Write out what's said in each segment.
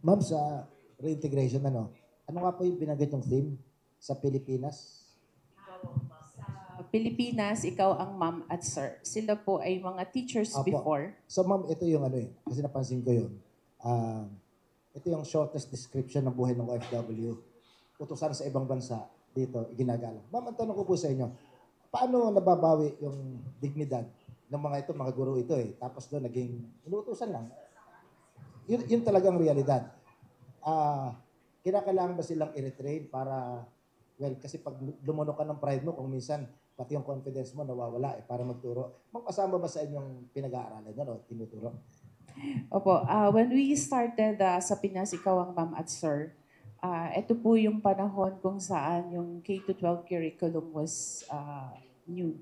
Ma'am, sa reintegration, ano nga po yung binanggit yung theme sa Pilipinas? Pilipinas, ikaw ang ma'am at sir. Sila po ay mga teachers Apo. before. So ma'am, ito yung kasi napansin ko yun. Ah, ito yung shortest description ng buhay ng OFW. Utusan sa ibang bansa dito, ginagalang. Ma'am, ang tanong ko po sa inyo, paano nababawi yung dignidad ng mga ito, mga guro ito eh. Tapos doon naging inuutusan lang. Yun talagang realidad. Ah, kinakailangan ba silang i-retrain para, well, kasi pag lumunok ka ng pride mo, kung minsan, pati yung confidence mo nawawala para magturo. Ma'am, kasama ba sa inyong pinag-aaralan yan o tinuturo? Opo, when we started sa Pinas, ikaw ang ma'am at sir, ito po yung panahon kung saan yung K-12 curriculum was new.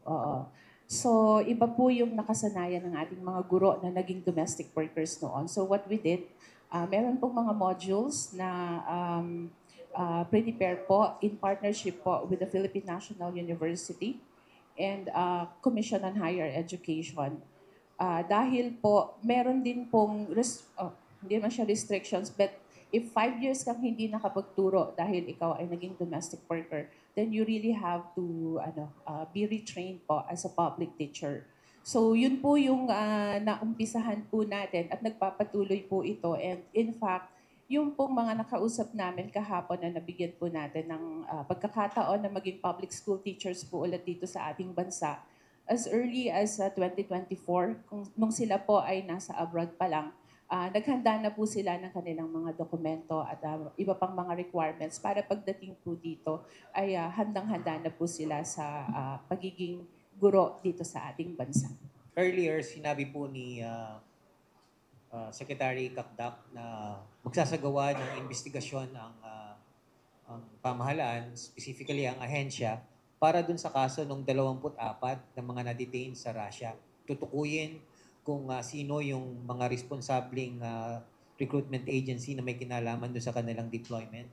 Oo. So, iba po yung nakasanayan ng ating mga guro na naging domestic workers noon. So, what we did, meron pong mga modules na prepare po in partnership po with the Philippine National University and Commission on Higher Education. Dahil po, meron din pong, hindi naman siya restrictions, but if 5 years kang hindi nakapagturo dahil ikaw ay naging domestic worker, then you really have to be retrained po as a public teacher. So yun po yung naumpisahan po natin at nagpapatuloy po ito. And in fact, yung pong mga nakausap namin kahapon na nabigyan po natin ng pagkakataon na maging public school teachers po ulit dito sa ating bansa, as early as 2024, nung sila po ay nasa abroad pa lang, naghanda na po sila ng kanilang mga dokumento at iba pang mga requirements para pagdating po dito ay handang-handa na po sila sa pagiging guro dito sa ating bansa. Earlier, sinabi po ni Secretary Kakdak na magsasagawa ng investigasyon ang pamahalaan, specifically ang ahensya, para dun sa kaso ng 24 na mga na-detain sa Russia. Tutukuyin kung sino yung mga responsabling recruitment agency na may kinalaman doon sa kanilang deployment.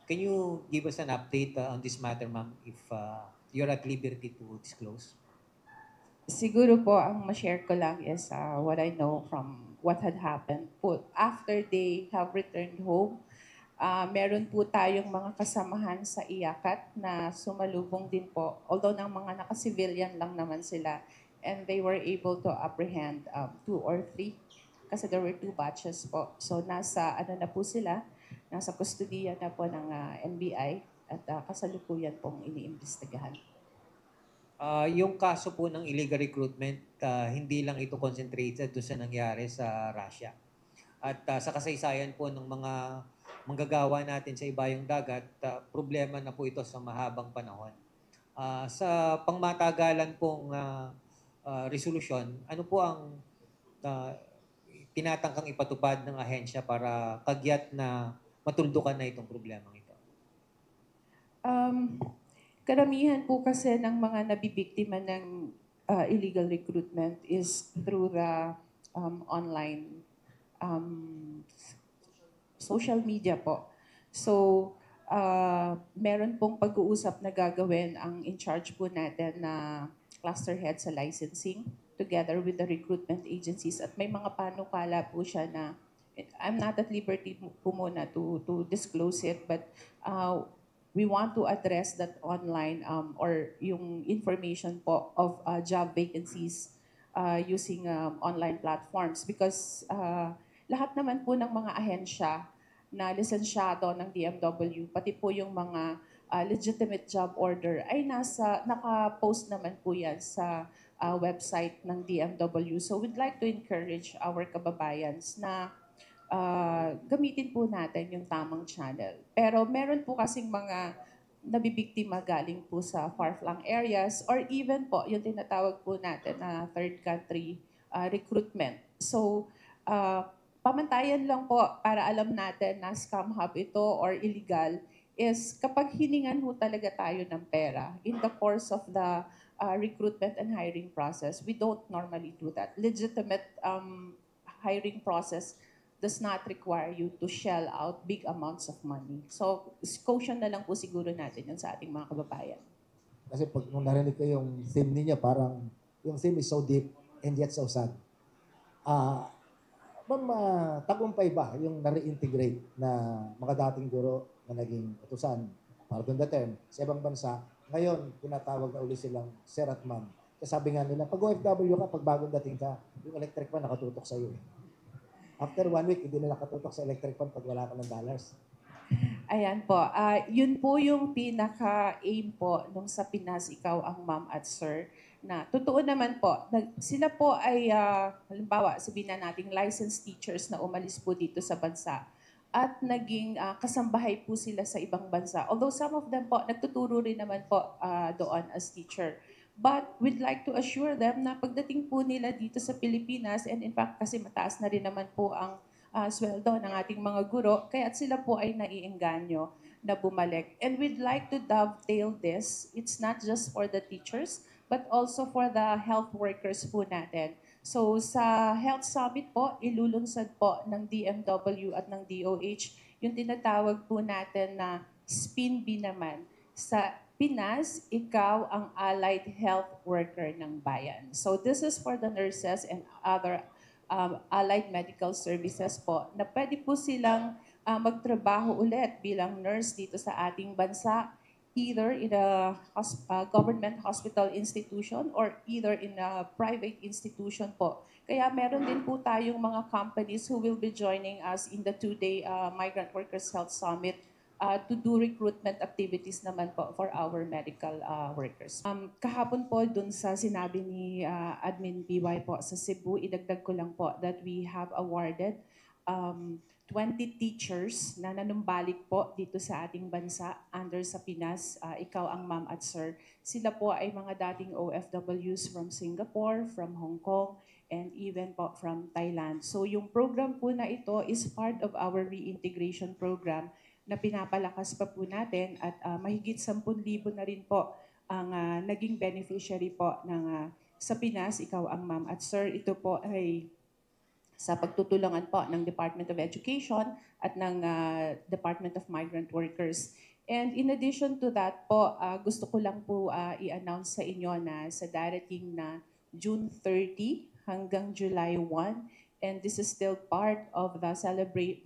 Can you give us an update on this matter, ma'am, if you're at liberty to disclose? Siguro po, ang ma-share ko lang is what I know from what had happened. Po, after they have returned home, meron po tayong mga kasamahan sa Iyakat na sumalubong din po. Although ng mga naka-civilian lang naman sila. And they were able to apprehend 2 or 3 kasi there were 2 batches po. So nasa na po sila, nasa kustudiya na po ng NBI at kasalukuyan pong iniimbestigahan. Yung kaso po ng illegal recruitment, hindi lang ito concentrated doon sa nangyari sa Russia. At sa kasaysayan po ng mga manggagawa natin sa ibayong dagat, problema na po ito sa mahabang panahon. Sa pangmatagalan pong resolusyon, ano po ang uh, tinatangkang ipatupad ng ahensya para kagyat na matuldukan na itong problema ito? Karamihan po kasi ng mga nabibiktima ng illegal recruitment is through the online social media po. So, meron pong pag-uusap na gagawin ang in charge po natin na cluster head sa licensing together with the recruitment agencies at may mga panukala po siya na I'm not at liberty po muna to disclose it, but we want to address that online or yung information po of job vacancies using online platforms because lahat naman po ng mga ahensya na lisensyado ng DMW, pati po yung mga legitimate job order ay naka-post naman po yan sa website ng DMW. So we'd like to encourage our kababayans na gamitin po natin yung tamang channel. Pero meron po kasing mga nabibiktima galing po sa far-flung areas or even po yung tinatawag po natin na third country recruitment. So, pamantayan lang po para alam natin na scam hub ito or illegal is kapag hiningan ho talaga tayo ng pera in the course of the recruitment and hiring process, we don't normally do that. Legitimate hiring process does not require you to shell out big amounts of money. So, caution na lang po siguro natin yun sa ating mga kababayan. Kasi pag nung narinig ko yung theme niya, parang yung theme is so deep and yet so sad. Ah, Ma'am, tagumpay ba yung na-reintegrate na mga dating guro na naging utusan, pardon the term, sa ibang bansa, ngayon, tinatawag na uli silang sir at ma'am. Kasi sabi nga nila, pag OFW ka, pag bagong dating ka, yung electric fan nakatutok sa'yo. Eh. After 1 week, hindi na nakatutok sa electric fan pag wala ka ng dollars. Ayan po. Yun po yung pinaka-aim po nung sa Pinas, ikaw ang ma'am at sir. Na totoo naman po, sila po ay, halimbawa, sabihin na nating licensed teachers na umalis po dito sa bansa at naging kasambahay po sila sa ibang bansa. Although some of them po, nagtuturo rin naman po doon as teacher. But we'd like to assure them na pagdating po nila dito sa Pilipinas, and in fact kasi mataas na rin naman po ang sweldo ng ating mga guro, kaya sila po ay naiengganyo na bumalik. And we'd like to dovetail this. It's not just for the teachers, but also for the health workers po natin. So sa Health Summit po, ilulunsad po ng DMW at ng DOH yung tinatawag po natin na SPINB naman. Sa Pinas, ikaw ang allied health worker ng bayan. So this is for the nurses and other allied medical services po na pwede po silang magtrabaho ulit bilang nurse dito sa ating bansa, either in a government hospital institution or either in a private institution po. Kaya meron din po tayong mga companies who will be joining us in the 2-day Migrant Workers Health Summit to do recruitment activities naman po for our medical workers. Kahapon po dun sa sinabi ni Admin BY po sa Cebu, idagdag ko lang po that we have awarded 20 teachers na nanumbalik po dito sa ating bansa under sa Pinas. Ikaw ang ma'am at sir. Sila po ay mga dating OFWs from Singapore, from Hong Kong, and even po from Thailand. So yung program po na ito is part of our reintegration program na pinapalakas pa po natin at mahigit 10,000 na rin po ang naging beneficiary po ng sa Pinas, ikaw ang ma'am at sir. Ito po ay sa pagtutulungan po ng Department of Education at ng Department of Migrant Workers. And in addition to that po, gusto ko lang po i-announce sa inyo na sa darating na June 30 hanggang July 1, and this is still part of the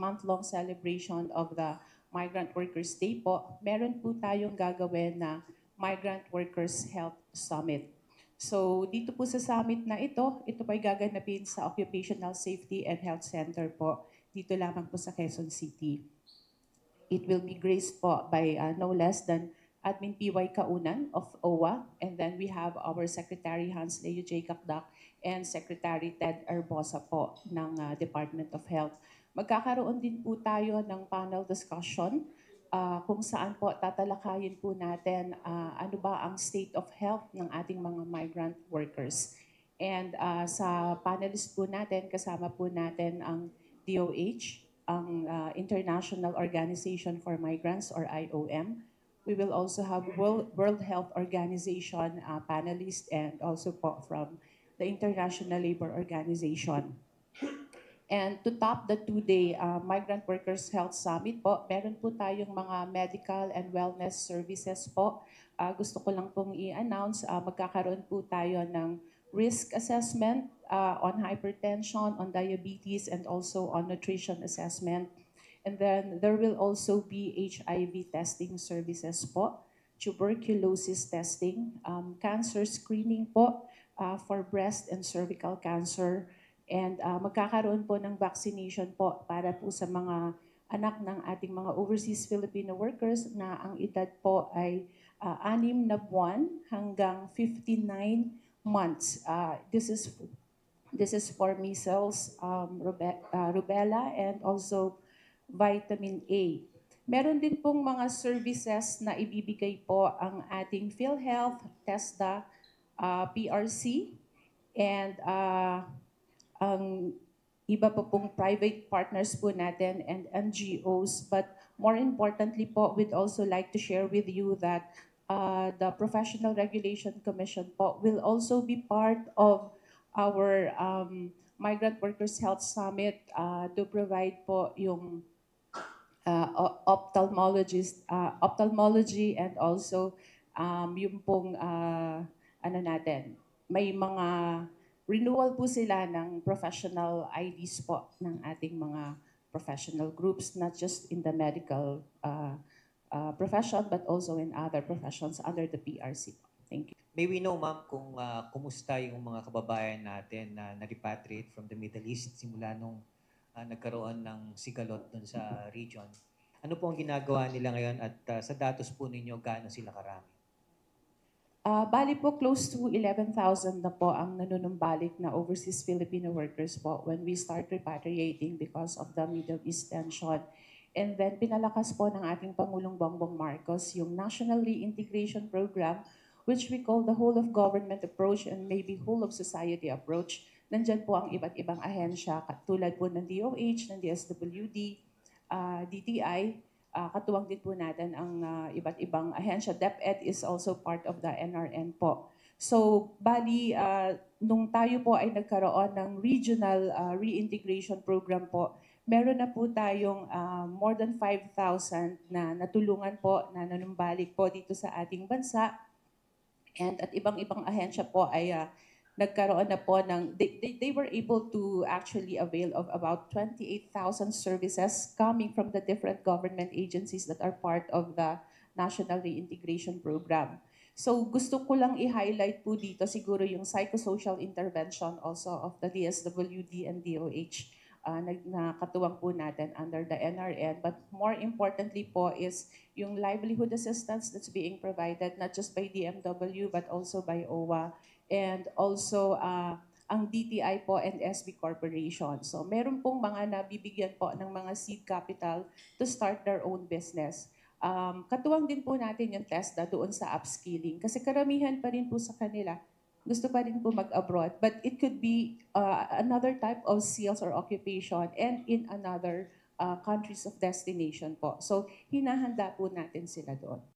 month-long celebration of the Migrant Workers Day po, meron po tayong gagawin na Migrant Workers Health Summit. So dito po sa summit na ito po ay gaganapin sa Occupational Safety and Health Center po, dito lamang po sa Quezon City. It will be graced po by no less than Admin PY Kaunan of OWA, and then we have our Secretary Hans Leo J. Kakdak and Secretary Ted Arbosa po ng Department of Health. Magkakaroon din po tayo ng panel discussion kung saan po tatalakayin po natin ano ba ang state of health ng ating mga migrant workers. And sa panelist po natin, kasama po natin ang DOH, ang International Organization for Migrants or IOM. We will also have World Health Organization panelists and also po from the International Labor Organization. And to top the 2-day Migrant Workers Health Summit po, meron po tayong mga medical and wellness services po. Gusto ko lang pong i-announce, magkakaroon po tayo ng risk assessment on hypertension, on diabetes, and also on nutrition assessment. And then there will also be HIV testing services po, tuberculosis testing, cancer screening po for breast and cervical cancer, and magkakaroon po ng vaccination po para po sa mga anak ng ating mga overseas Filipino workers na ang edad po ay 6 na buwan hanggang 59 months. This is for measles, rubella, and also vitamin A. Meron din pong mga services na ibibigay po ang ating PhilHealth, TESDA, PRC, and ang iba pa pong private partners po natin and NGOs. But more importantly po, we'd also like to share with you that the Professional Regulation Commission po will also be part of our Migrant Workers Health Summit to provide po yung ophthalmology and also yung pong ano natin, may mga renewal po sila ng professional IDs po ng ating mga professional groups, not just in the medical profession, but also in other professions under the PRC. Thank you. May we know, ma'am, kung kumusta yung mga kababayan natin na na-repatriate from the Middle East simula nung nagkaroon ng sigalot dun sa region. Ano po ang ginagawa nila ngayon at sa datos po ninyo, gaano sila karami? Bali po, close to 11,000 na po ang nanunumbalik na overseas Filipino workers po when we start repatriating because of the Middle East tension. And then pinalakas po ng ating Pangulong Bongbong Marcos yung National Reintegration Program, which we call the whole of government approach and maybe whole of society approach. Nandyan po ang iba't ibang ahensya, tulad po ng DOH, ng DSWD, DTI, katuwang din po natin ang iba't ibang ahensya. DepEd is also part of the NRN po. So, bali, nung tayo po ay nagkaroon ng regional reintegration program po, meron na po tayong more than 5,000 na natulungan po, na nanumbalik po dito sa ating bansa. And at ibang-ibang ahensya po ay nagkaroon na po ng, they were able to actually avail of about 28,000 services coming from the different government agencies that are part of the National Reintegration Program. So gusto ko lang i-highlight po dito siguro yung psychosocial intervention also of the DSWD and DOH na katuwang po natin under the NRN. But more importantly po is yung livelihood assistance that's being provided not just by DMW but also by OWA and also ang DTI po and SB Corporation. So meron pong mga nabibigyan po ng mga seed capital to start their own business. Katuwang din po natin yung TESDA doon sa upskilling kasi karamihan pa rin po sa kanila gusto pa rin po mag-abroad, but it could be another type of sales or occupation and in another countries of destination po. So, hinahanda po natin sila doon.